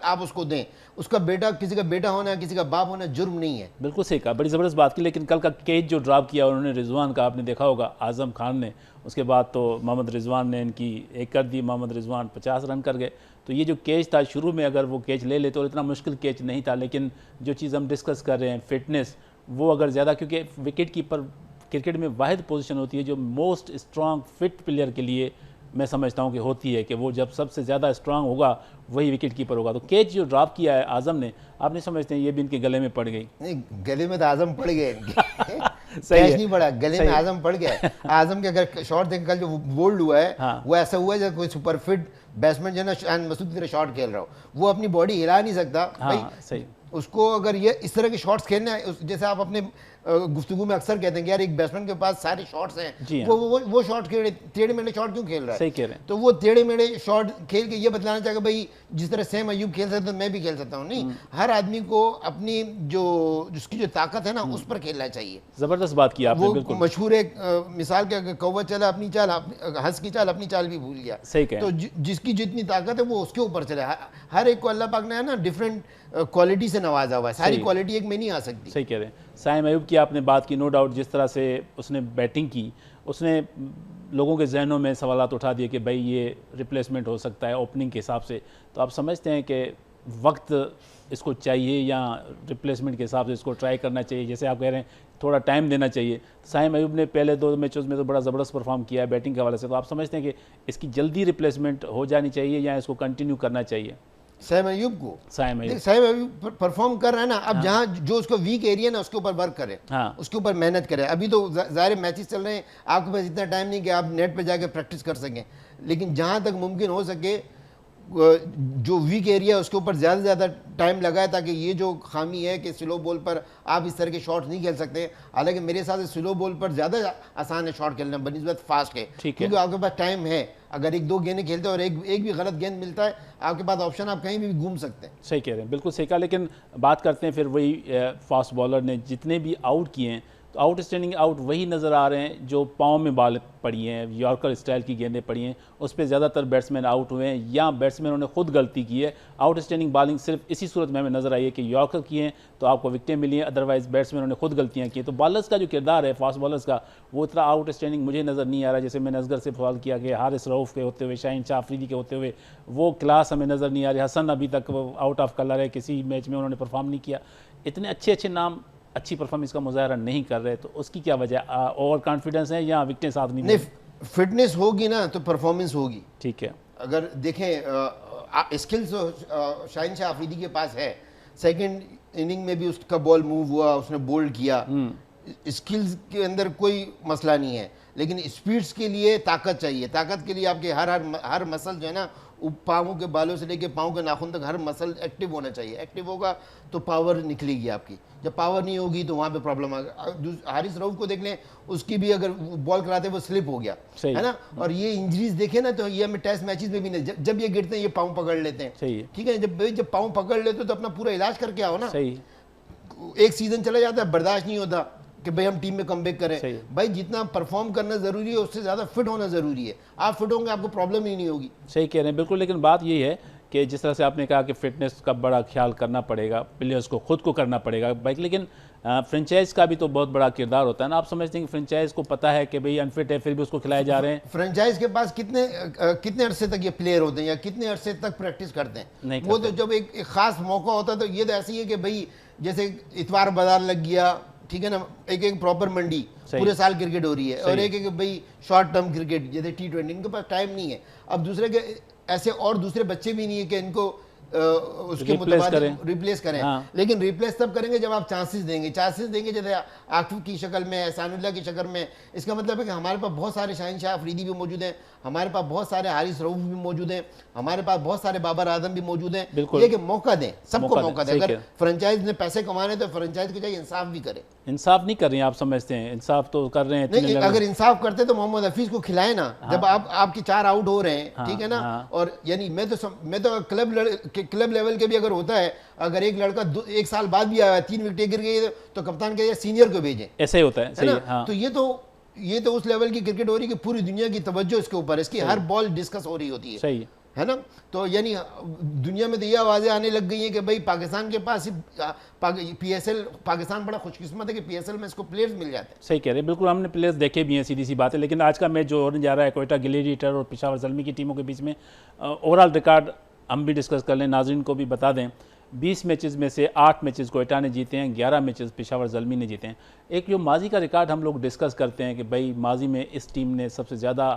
आप उसको दें। उसका बेटा, किसी का बेटा होना, किसी का बाप होना जुर्म नहीं है। बिल्कुल सही कहा, बड़ी ज़बरदस्त बात की। लेकिन कल का कैच जो ड्रॉप किया उन्होंने रिजवान का, आपने देखा होगा आज़म खान ने, उसके बाद तो मोहम्मद रिजवान ने इनकी एक कर दी, मोहम्मद रिजवान 50 रन कर गए। तो ये जो कैच था शुरू में अगर वो कैच ले लेते और इतना मुश्किल कैच नहीं था, लेकिन जो चीज़ हम डिस्कस कर रहे हैं फिटनेस, वो अगर ज़्यादा, क्योंकि विकेट कीपर क्रिकेट में वाहिद पोजीशन होती है जो मोस्ट स्ट्रॉन्ग फिट प्लेयर के लिए मैं समझता हूं कि होती है, कि वो जब सबसे ज़्यादा स्ट्रांग होगा वही विकेट कीपर होगा। तो कैच जो ड्रॉप किया है आज़म ने, आप नहीं समझते हैं ये भी इनके गले में पड़ गई? नहीं, गले में तो आज़म पड़ गए। सही है, नहीं पड़ा, गले में आज़म पड़ गया। आज़म के अगर शॉट देखें कल जो बोल्ड हुआ है, हाँ, वो ऐसा हुआ है जैसे कोई सुपर फिट बैट्समैन जो है ना शान मसूद की तरह शॉट खेल रहा हो, वो अपनी बॉडी हिला नहीं सकता। हाँ, भाई सही। उसको अगर ये इस तरह के शॉट्स खेलने हैं, जैसे आप अपने गुफ्तगू में अक्सर कहते हैं कि यार एक बैट्समैन के पास सारे शॉट्स जी हैं, हाँ। वो शॉट टेढ़े मेढ़े शॉट क्यों खेल रहा है? सही कह रहे हैं। तो वो टेढ़े मेढ़े शॉट खेल के ये बतलाना चाहेगा भाई जिस तरह सैम अयूब खेल सकता है मैं भी खेल सकता हूँ। नहीं, हर आदमी को अपनी जिसकी जो ताकत है ना उस पर खेलना चाहिए। जबरदस्त बात की आपने, वो बिल्कुल मशहूर एक मिसाल के कौवा चला अपनी चाल, हंस की चाल अपनी चाल भी भूल गया। सही कहें। तो जिसकी जितनी ताकत है वो उसके ऊपर चले। हर एक को अल्लाह पाक ने है ना डिफरेंट क्वालिटी से नवाजा हुआ है, सारी सही। क्वालिटी एक में नहीं आ सकती। सही कह रहे हैं। साइम अयूब की आपने बात की, नो डाउट जिस तरह से उसने बैटिंग की, उसने लोगों के जहनों में सवालात उठा दिए कि भाई ये रिप्लेसमेंट हो सकता है ओपनिंग के हिसाब से। तो आप समझते हैं कि वक्त इसको चाहिए या रिप्लेसमेंट के हिसाब से इसको ट्राई करना चाहिए? जैसे आप कह रहे हैं थोड़ा टाइम देना चाहिए। साइम अयूब ने पहले 2 मैचों में तो बड़ा ज़बरदस्त परफॉर्म किया है बैटिंग के हवाले से, तो आप समझते हैं कि इसकी जल्दी रिप्लेसमेंट हो जानी चाहिए या इसको कंटिन्यू करना चाहिए? साइम अयूब को, साइम अयूब साइम अयूब परफॉर्म कर रहा है ना, अब जहाँ जो उसको वीक एरिया ना उसके ऊपर वर्क करे, हाँ। उसके ऊपर मेहनत करे। अभी तो ज़ाहिर मैचेस चल रहे हैं, आपके पास इतना टाइम नहीं कि आप नेट पे जाके प्रैक्टिस कर सकें, लेकिन जहाँ तक मुमकिन हो सके जो वीक एरिया है उसके ऊपर ज़्यादा से ज़्यादा टाइम लगाए, ताकि ये जो खामी है कि स्लो बॉल पर आप इस तरह के शॉट्स नहीं खेल सकते। हालांकि मेरे हिसाब से स्लो बॉल पर ज़्यादा आसान है शॉट खेलना बनिस्बत फास्ट के, क्योंकि आपके पास टाइम है। अगर 1-2 गेंदें खेलते हैं और एक भी गलत गेंद मिलता है, आपके पास ऑप्शन, आप कहीं भी घूम सकते हैं। सही कह रहे हैं, बिल्कुल सही कहा। लेकिन बात करते हैं फिर वही फास्ट बॉलर ने जितने भी आउट किए हैं, तो आउटस्टैंडिंग आउट वही नज़र आ रहे हैं जो पाँव में बॉल पड़ी हैं, यॉर्कर स्टाइल की गेंदें पड़ी हैं, उस पर ज़्यादातर बैट्समैन आउट हुए हैं या बैट्समैनों ने खुद गलती की है। आउटस्टैंडिंग बॉलिंग सिर्फ इसी सूरत में हमें नज़र आई है कि यॉर्कर किए हैं तो आपको विकेटें मिली हैं, अदरवाइज़ बैट्समैनों ने खुद गलतियाँ की हैं। तो बॉलर्स का जो किरदार है फास्ट बॉलर्स का, वो इतना आउटस्टैंडिंग मुझे नज़र नहीं आ रहा। जैसे मैंने असगर से सवाल किया कि हारिस रऊफ़ के होते हुए, शाहीन शाह अफरीदी के होते हुए वो क्लास हमें नज़र नहीं आ रही। हसन अभी तक आउट ऑफ कलर है, किसी मैच में उन्होंने परफॉर्म नहीं किया। इतने अच्छे नाम अच्छी परफॉर्मेंस का मुजाहरा नहीं कर रहे, तो उसकी क्या वजह? ओवर कॉन्फिडेंस है या विकेटें साथ नहीं? फिटनेस होगी ना तो परफॉर्मेंस होगी। ठीक है। अगर देखें स्किल्स शाहीन शाह अफरीदी के पास है, सेकंड इनिंग में भी उसका बॉल मूव हुआ, उसने बोल्ड किया, स्किल्स के अंदर कोई मसला नहीं है, लेकिन स्पीड्स के लिए ताकत चाहिए। ताकत के लिए आपके हर मसल जो है ना, पाँवों के बालों से लेके पाँव के नाखून तक हर मसल एक्टिव होना चाहिए। एक्टिव होगा तो पावर निकलेगी आपकी, जब पावर नहीं होगी तो वहाँ पे प्रॉब्लम आ गई। हारिस रऊफ को देख लें, उसकी भी अगर बॉल कराते वो स्लिप हो गया है ना, और ये इंजरीज देखे ना तो ये हमें टेस्ट मैचेस में भी नहीं, जब ये गिरते हैं ये पाँव पकड़ लेते हैं। ठीक है, जब पाँव पकड़ लेते हो तो अपना पूरा इलाज करके आओ ना। सही। एक सीजन चला जाता है, बर्दाश्त नहीं होता कि भाई हम टीम में कमबैक करें। भाई जितना परफॉर्म करना जरूरी है उससे ज़्यादा फिट होना जरूरी है। आप फिट होंगे आपको प्रॉब्लम ही नहीं होगी। सही कह रहे हैं, बिल्कुल। लेकिन बात यही है कि जिस तरह से आपने कहा कि फिटनेस का बड़ा ख्याल करना पड़ेगा, प्लेयर्स को खुद को करना पड़ेगा भाई, लेकिन फ्रेंचाइज का भी तो बहुत बड़ा किरदार होता है ना। आप समझते हैं कि फ्रेंचाइज को पता है कि भाई अनफिट है, फिर भी उसको खिलाए जा रहे हैं? फ्रेंचाइज के पास कितने अरसे तक ये प्लेयर होते हैं या कितने अरसे तक प्रैक्टिस करते हैं? नहीं वो तो जब एक खास मौका होता है तो ये तो ऐसी है कि भाई जैसे इतवार बाजार लग गया, ठीक है ना, एक प्रॉपर मंडी, पूरे साल क्रिकेट हो रही है, और एक भाई शॉर्ट टर्म क्रिकेट जैसे T20, इनके पास टाइम नहीं है। अब दूसरे के ऐसे और दूसरे बच्चे भी नहीं है कि इनको उसके मुताबिक रिप्लेस करें। लेकिन रिप्लेस तब करेंगे जब आप चांसेस देंगे जैसे आकिफ की शक्ल में, एहसानुल्लाह की शक्ल में। इसका मतलब है कि हमारे पास बहुत सारे शाहीन शाह अफरीदी भी मौजूद हैं, हमारे पास बहुत सारे हारिस रऊफ भी मौजूद हैं, हमारे पास बहुत सारे बाबर आजम भी मौजूद हैं। ये कि मौका दें, सबको मौका दें। अगर फ्रेंचाइज ने पैसे कमाने तो फ्रेंचाइज को चाहिए इंसाफ भी करे। इंसाफ नहीं कर रहे हैं, आप समझते हैं? इंसाफ तो कर रहे हैं। नहीं, अगर इंसाफ करते तो मोहम्मद हफीज को खिलाए ना। जब आपके 4 आउट हो रहे हैं, ठीक है ना, और यानी मैं तो क्लब लेवल के भी अगर होता है, अगर एक लड़का 1 साल बाद भी आया, 3 विकेटें गिर गई तो कप्तान कहे सीनियर को भेजें। ऐसे ही होता है, सही है। हाँ। तो ये तो उस लेवल की क्रिकेट हो रही है कि पूरी दुनिया की तवज्जो इसके ऊपर है, इसकी हर बॉल डिस्कस हो रही होती है। सही है ना। तो यानी दुनिया में तो ये आवाज़ें आने लग गई हैं कि भाई पाकिस्तान के पास PSL, पाकिस्तान बड़ा खुशकिस्मत है कि PSL में इसको प्लेयर्स मिल जाते हैं। सही कह रहे हैं, बिल्कुल। हमने प्लेयर्स देखे भी हैं, सीधी सी बात है। लेकिन आज का मैच जो होने जा रहा है क्वेटा ग्लैडिएटर और पेशावर ज़ल्मी की टीमों के बीच में, ओवरऑल रिकॉर्ड हम भी डिस्कस कर लें, नाज़रीन को भी बता दें। 20 मैचेस में से 8 मैचेस क्वेटा ने जीते हैं, 11 मैचेस पेशावर ज़ल्मी ने जीते हैं। एक जो माजी का रिकॉर्ड हम लोग डिस्कस करते हैं कि भाई माजी में इस टीम ने सबसे ज़्यादा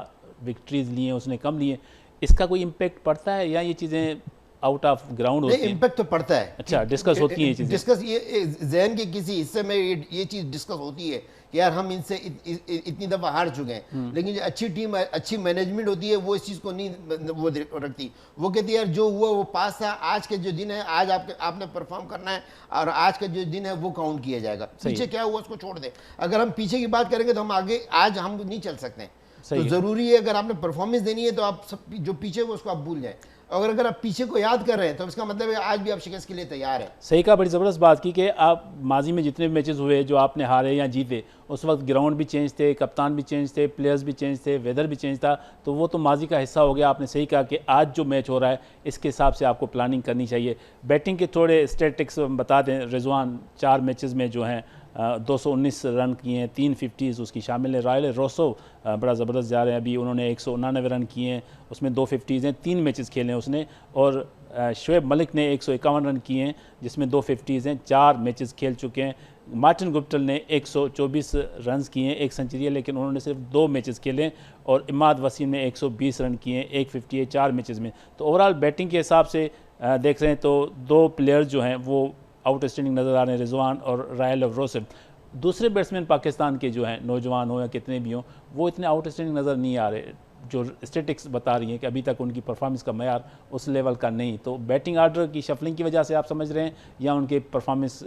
विक्ट्रीज़ ली हैं, उसने कम लिए, इसका कोई इम्पेक्ट पड़ता है या ये चीज़ें आउट ऑफ ग्राउंड होती है? इम्पैक्ट तो पड़ता है। अच्छा, डिस्कस होती है ये चीज़ें? डिस्कस ये जहन के किसी हिस्से में ये चीज़ डिस्कस होती है कि यार हम इनसे इतनी दफ़ा हार चुके हैं, लेकिन जो अच्छी टीम, अच्छी मैनेजमेंट होती है वो इस चीज़ को नहीं वो रखती। वो कहती है यार जो हुआ वो पास था, आज के जो दिन है आज आपने परफॉर्म करना है और आज का जो दिन है वो काउंट किया जाएगा। पीछे क्या हुआ उसको छोड़ दे। अगर हम पीछे की बात करेंगे तो हम आगे आज हम नहीं चल सकते। तो ज़रूरी है अगर आपने परफॉर्मेंस देनी है तो आप सब जो पीछे वो उसको आप भूल जाएं। अगर आप पीछे को याद कर रहे हैं तो इसका मतलब है आज भी आप शिकस्त के लिए तैयार है। सही कहा, बड़ी ज़बरदस्त बात की कि आप माजी में जितने भी मैचेस हुए जो आपने हारे या जीते, उस वक्त ग्राउंड भी चेंज थे, कप्तान भी चेंज थे, प्लेयर्स भी चेंज थे, वेदर भी चेंज था, तो वो तो माजी का हिस्सा हो गया। आपने सही कहा कि आज जो मैच हो रहा है इसके हिसाब से आपको प्लानिंग करनी चाहिए। बैटिंग के थोड़े स्टैटिक्स बता दें। रिजवान 4 मैचेस में जो हैं 219 रन किए हैं, 3 50s उसकी शामिल है। रायल रोसो बड़ा ज़बरदस्त जा रहे हैं, अभी उन्होंने 199 रन किए हैं, उसमें 2 50s हैं, 3 मैचेस खेले हैं उसने। और शुएब मलिक ने 151 रन किए हैं जिसमें 2 50s हैं, 4 मैचेस खेल चुके हैं। मार्टिन गुप्टिल ने 124 रन किए हैं, 1 सेंचुरी है, लेकिन उन्होंने सिर्फ 2 मैचेस खेले। और इमाद वसीम ने 120 रन किए हैं, 1 50 है 4 मैचेस में। तो ओवरऑल बैटिंग के हिसाब से देख रहे हैं तो 2 प्लेयर जो हैं वो आउटस्टैंडिंग नज़र आ रहे हैं, रिजवान और रायल रोसिब। दूसरे बैट्समैन पाकिस्तान के जो हैं, नौजवान हो या कितने भी हों, वो इतने आउटस्टैंडिंग नज़र नहीं आ रहे। जो स्टेटिक्स बता रही हैं कि अभी तक उनकी परफॉर्मेंस का मयार उस लेवल का नहीं। तो बैटिंग आर्डर की शफलिंग की वजह से आप समझ रहे हैं या उनके परफॉर्मेंस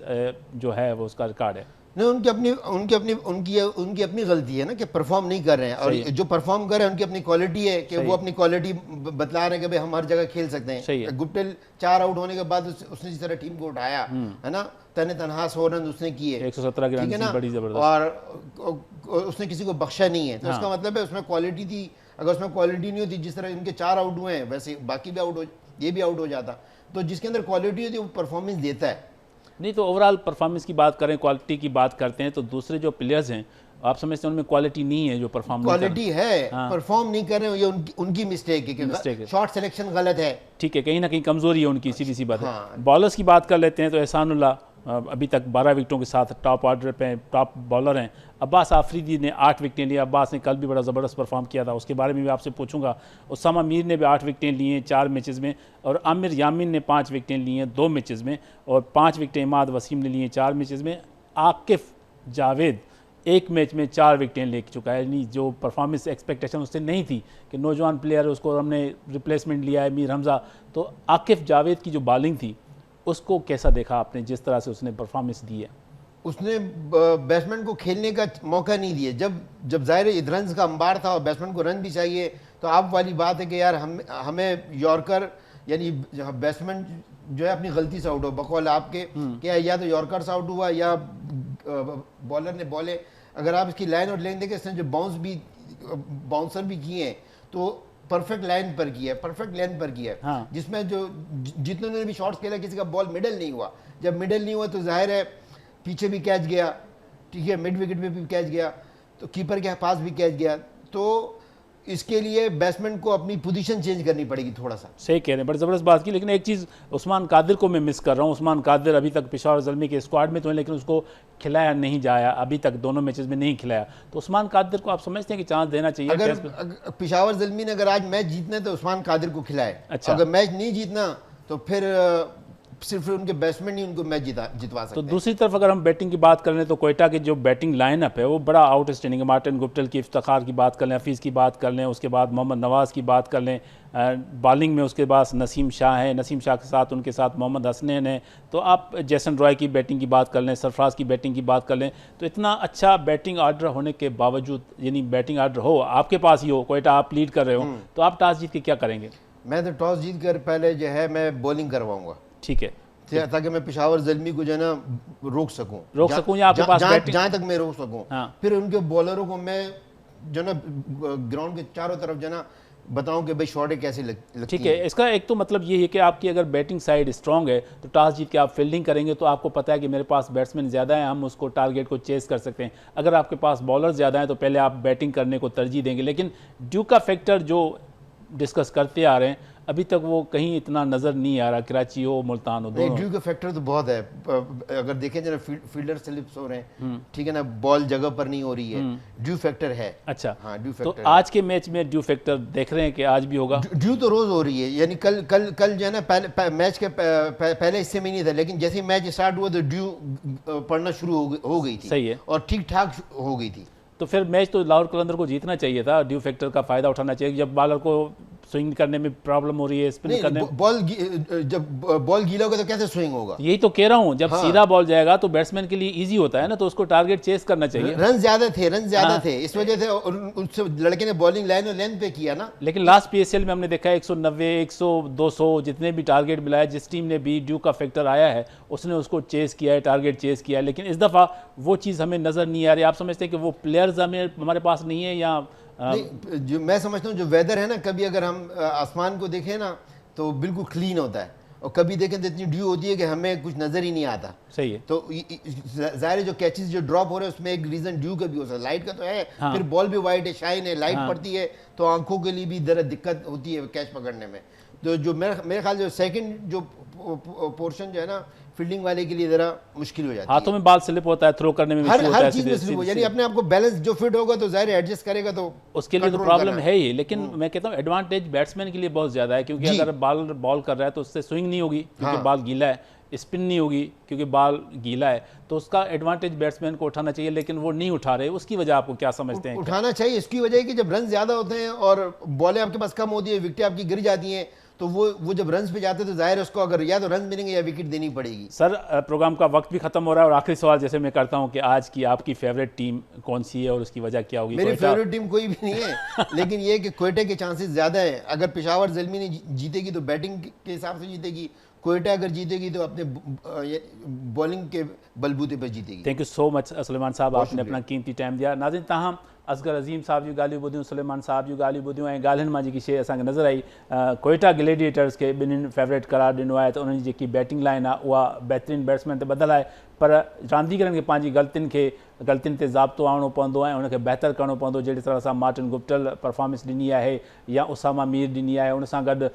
जो है वो उसका रिकॉर्ड है? नहीं, उनकी अपनी गलती है ना कि परफॉर्म नहीं कर रहे हैं। और जो परफॉर्म कर रहे हैं उनकी अपनी क्वालिटी है कि वो अपनी क्वालिटी बतला रहे हैं कि भाई हम हर जगह खेल सकते हैं। गुप्टिल 4 आउट होने के बाद उसने जिस तरह टीम को उठाया है ना, तनहा 100 रन उसने किए, 117 के रन, बड़ी जबरदस्त, और उसने किसी को बख्शा नहीं है। तो उसका मतलब है उसमें क्वालिटी थी। अगर उसमें क्वालिटी नहीं होती, जिस तरह इनके 4 आउट हुए हैं वैसे बाकी भी ये भी आउट हो जाता। तो जिसके अंदर क्वालिटी होती है वो परफॉर्मेंस देता है। नहीं तो ओवरऑल परफॉर्मेंस की बात करें, क्वालिटी की बात करते हैं, तो दूसरे जो प्लेयर्स हैं आप समझते हैं उनमें क्वालिटी नहीं है जो परफॉर्म क्वालिटी है, परफॉर्म नहीं कर रहे हो, ये उनकी मिस्टेक है, शॉट सिलेक्शन गलत है। ठीक है, कहीं ना कहीं कमजोरी है उनकी, सीधी सी बात है। बॉलर्स की बात कर लेते हैं तो एहसानुल्लाह अभी तक 12 विकेटों के साथ टॉप ऑर्डर पे टॉप बॉलर हैं। अब्बास आफरीदी ने 8 विकेटें ली। अब्बास ने कल भी बड़ा ज़बरदस्त परफॉर्म किया था, उसके बारे में भी आपसे पूछूंगा। उसामा मीर ने भी 8 विकेटें ली हैं 4 मैचेस में, और आमिर यामिन ने 5 विकेटें ली हैं 2 मैचेस में, और 5 विकेटें इमाद वसीम ने ली हैं 4 मैचेस में। आकिफ जावेद 1 मैच में 4 विकेटें ले चुका है, यानी जो परफॉर्मेंस एक्सपेक्टेशन उससे नहीं थी कि नौजवान प्लेयर है उसको हमने रिप्लेसमेंट लिया है मीर हमज़ा। तो आकिफ जावेद की जो बॉलिंग थी उसको कैसा देखा आपने, जिस तरह से उसने परफॉर्मेंस दी है? उसने बैट्समैन को खेलने का मौका नहीं दिया। जब ज़ाहिर रन का अंबार था और बैट्समैन को रन भी चाहिए, तो आप वाली बात है कि यार हमें यॉर्कर, यानी बैट्समैन जो है अपनी गलती से आउट हो, बकौल आपके क्या या तो यॉर्कर से आउट हुआ या बॉलर ने बॉले। अगर आप इसकी लाइन और लेन देखें, इसने जो बाउंसर भी किए हैं तो परफेक्ट लाइन पर किया है, परफेक्ट लेंथ पर किया है। हाँ। जिसमें जो जितने ने भी शॉट्स खेला किसी का बॉल मिडल नहीं हुआ। जब मिडल नहीं हुआ तो जाहिर है पीछे भी कैच गया, ठीक है, मिड विकेट में भी कैच गया, तो कीपर के पास भी कैच गया। तो इसके लिए बैट्समैन को अपनी पोजीशन चेंज करनी पड़ेगी थोड़ा सा। सही कह रहे हैं, बड़ी ज़बरदस्त बात की। लेकिन एक चीज़ उस्मान कादिर को मैं मिस कर रहा हूँ। उस्मान कादिर अभी तक पेशावर ज़ल्मी के स्क्वाड में तो है, लेकिन उसको खिलाया नहीं जाया अभी तक, दोनों मैचेस में नहीं खिलाया। तो उस्मान कादिर को आप समझते हैं कि चांस देना चाहिए? अगर पेशावर ज़ल्मी ने अगर आज मैच जीतना है तो उस्मान कादिर को खिलाए। अच्छा। अगर मैच नहीं जीतना तो फिर सिर्फ उनके बैट्समैन ही उनको मैच जितवा सकते तो हैं। दूसरी तरफ अगर हम बैटिंग की बात करें तो कोयटा की जो बैटिंग लाइनअप है वो बड़ा आउटस्टैंडिंग है। मार्टिन गुप्टिल की, इफ्तिखार की बात कर लें, हफीज़ की बात कर लें, उसके बाद मोहम्मद नवाज़ की बात कर लें, बॉलिंग में उसके बाद नसीम शाह है, नसीम शाह के साथ उनके साथ मोहम्मद हसनैन है। तो आप जैसन रॉय की बैटिंग की बात कर लें, सरफराज की बैटिंग की बात कर लें, तो इतना अच्छा बैटिंग आर्डर होने के बावजूद, यानी बैटिंग आर्डर हो आपके पास ही हो, कोयटा आप लीड कर रहे हो, तो आप टॉस जीत के क्या करेंगे? मैं तो टॉस जीत कर पहले जो है मैं बॉलिंग करवाऊंगा। ठीक है, ताकि मैं पेशावर ज़ल्मी को जो है ना रोक सकूं या आपके पास जहां तक मैं रोक सकूं। हाँ। फिर उनके बॉलरों को मैं जो ना ग्राउंड के चारों तरफ जो ना बताऊं कि भाई शॉटें कैसे लगती ठीक है। इसका एक तो मतलब ये है कि आपकी अगर बैटिंग साइड स्ट्रांग है तो टॉस जीत के आप फील्डिंग करेंगे तो आपको पता है कि मेरे पास बैट्समैन ज़्यादा है, हम उसको टारगेट को चेस कर सकते हैं। अगर आपके पास बॉलर ज़्यादा है तो पहले आप बैटिंग करने को तरजीह देंगे। लेकिन ड्यू का फैक्टर जो डिस्कस करते आ रहे हैं, अभी तक वो कहीं इतना नज़र नहीं आ रहा, कराची हो मुल्तान हो दोनों। ड्यू का फैक्टर तो बहुत है, अगर देखें जरा फील्डर स्लिप्स हो रहे हैं, ठीक है ना, बॉल जगह पर नहीं हो रही है, ड्यू फैक्टर है। अच्छा, हाँ ड्यू तो फैक्टर आज के मैच में ड्यू फैक्टर देख रहे हैं कि आज भी होगा? ड्यू तो रोज हो रही है, यानी कल कल कल जो है ना मैच के पहले हिस्से में नहीं था, लेकिन जैसे मैच स्टार्ट हुआ तो ड्यू पड़ना शुरू हो गई थी। सही है, और ठीक ठाक हो गई थी। तो फिर मैच तो लाहौर कलंदर को जीतना चाहिए था, ड्यू फैक्टर का फायदा उठाना चाहिए। जब बॉलर को स्विंग करने में प्रॉब्लम हो रही है, स्पिन करने में, जब बॉल गीला होगा तो कैसे स्विंग होगा? यही तो कह रहा हूँ, जब हाँ। सीधा बॉल जाएगा तो बैट्समैन के लिए इजी होता है ना, तो उसको टारगेट चेस करना चाहिए। रन ज्यादा हाँ। थे, इस वजह से उससे लड़के ने बॉलिंग लाइन और लेंथ पे किया ना। लेकिन लास्ट पीएसएल में हमने देखा है 190, 100, 200 जितने भी टारगेट मिला है, जिस टीम ने भी ड्यू का फैक्टर आया है उसने उसको चेस किया है, टारगेट चेस किया है। लेकिन इस दफ़ा वो चीज़ हमें नज़र नहीं आ रही। आप समझते हैं कि वो प्लेयर्स हमारे पास नहीं है, या नहीं, जो मैं समझता हूँ जो वेदर है ना, कभी अगर हम आसमान को देखें ना तो बिल्कुल क्लीन होता है, और कभी देखें तो इतनी ड्यू होती है कि हमें कुछ नजर ही नहीं आता। सही है, तो जाहिर है जो कैचेस जो ड्रॉप हो रहे हैं उसमें एक रीजन ड्यू का भी हो सकता है, लाइट का तो है। हाँ। फिर बॉल भी वाइट है, शाइन है, लाइट हाँ। पड़ती है तो आंखों के लिए भी जरा दिक्कत होती है कैच पकड़ने में। तो जो मेरे ख्याल जो सेकंड जो पोर्शन जो है ना फील्डिंग वाले के लिए जरा मुश्किल हो जाती है। हाथों में बाल स्लिप होता है, थ्रो करने में हर issue होता है, चीज में सीधे- स्लिप हो, सीधे- यानी अपने आप को बैलेंस जो फिट होगा तो जाहिर एडजस्ट करेगा, तो उसके लिए तो control प्रॉब्लम करना है ही। लेकिन मैं कहता हूँ एडवांटेज बैट्समैन के लिए बहुत ज़्यादा है, क्योंकि जी। अगर बॉल कर रहा है तो उससे स्विंग नहीं होगी क्योंकि हाँ। बॉल गीला है, स्पिन नहीं होगी क्योंकि बॉल गीला है, तो उसका एडवांटेज बैट्समैन को उठाना चाहिए, लेकिन वो नहीं उठा रहे। उसकी वजह आपको क्या समझते हैं? उठाना चाहिए। इसकी वजह है कि जब रन ज्यादा होते हैं और बॉलें आपके पास कम होती है, विकेटें आपकी गिर जाती हैं, तो वो जब रन पे जाते हैं तो जाहिर है उसको अगर या तो रन मिलेंगे या विकेट देनी पड़ेगी। सर, प्रोग्राम का वक्त भी खत्म हो रहा है, और आखिरी सवाल जैसे मैं करता हूं कि आज की आपकी फेवरेट टीम कौन सी है और उसकी वजह क्या होगी? मेरी कोयटा? फेवरेट टीम कोई भी नहीं है लेकिन ये है कि कोयटा के चांसेस ज्यादा है। अगर पेशावर ज़ल्मी ने जीतेगी तो बैटिंग के हिसाब से जीतेगी, कोयटा अगर जीतेगी तो अपने बॉलिंग के बलबूते पर जीतेगी। Thank you so much Suleman साहब, बहुत आपने अपना कीमती टाइम दिया। नाज़रीन, तहां असगर अज़ीम साहब जूं ॻाल्हियूं ॿुधियूं, सुलेमान साहब जूं ॻाल्हियूं ॿुधियूं, ऐं ॻाल्हियुनि मां जेकी शइ असांखे नज़र आई, कोयटा ग्लेडिएटर्स खे ॿिन्हिनि फेवरेट करार ॾिनो आहे, त उन्हनि जी जेकी बैटिंग लाइन आहे उहा बहितरीनु बैट्समैन ते ॿधल आहे, पर रांदीगरनि खे पंहिंजी ग़लतियुनि ते ज़ाब्तो आणणो पवंदो ऐं उनखे बहितर करणो पवंदो। जहिड़ी तरह सां मार्टिन गुप्टिल परफॉर्मेंस ॾिनी आहे या उसामा मीर ॾिनी आहे, उन सां गॾु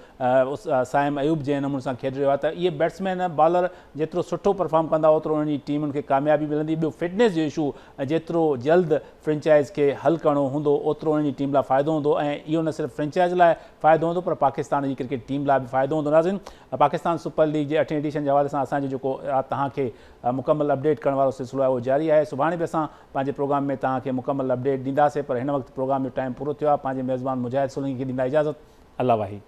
साइम अयूब जंहिं नमूने सां खेॾ रहियो आहे, त इहे बैट्समैन बॉलर जेतिरो सुठो परफॉर्म कंदा ओतिरो उन्हनि जी टीमुनि खे कामयाबी मिलंदी। ॿियो फिटनेस जो इशू जेतिरो जल्द फ्रेंचाइज़ खे हल करणो हूंदो ओतिरो उन्हनि जी टीम लाइ फ़ाइदो हूंदो, ऐं इहो न सिर्फ़ु फ्रेंचाइज़ लाइ फ़ाइदो हूंदो पर पाकिस्तान जी क्रिकेट टीम लाइ बि फ़ाइदो हूंदो। नाज़रीन, पाकिस्तान सुपर लीग जे 8 एडिशन जे हवाले सां असांजो जेको तव्हांखे मुकमल अपडेट करण वारो सिलसिलो आहे उहो जारी आहे। सुभाणे बि असां पंहिंजे प्रोग्राम में तव्हांखे मुकमल अपडेट ॾींदासीं, पर हिन वक़्तु प्रोग्राम जो टाइम पूरो थियो आहे। पंहिंजे मेज़बान मुजाहिद सोलंकी खे ॾींदा इजाज़त। अल्लाह वाही।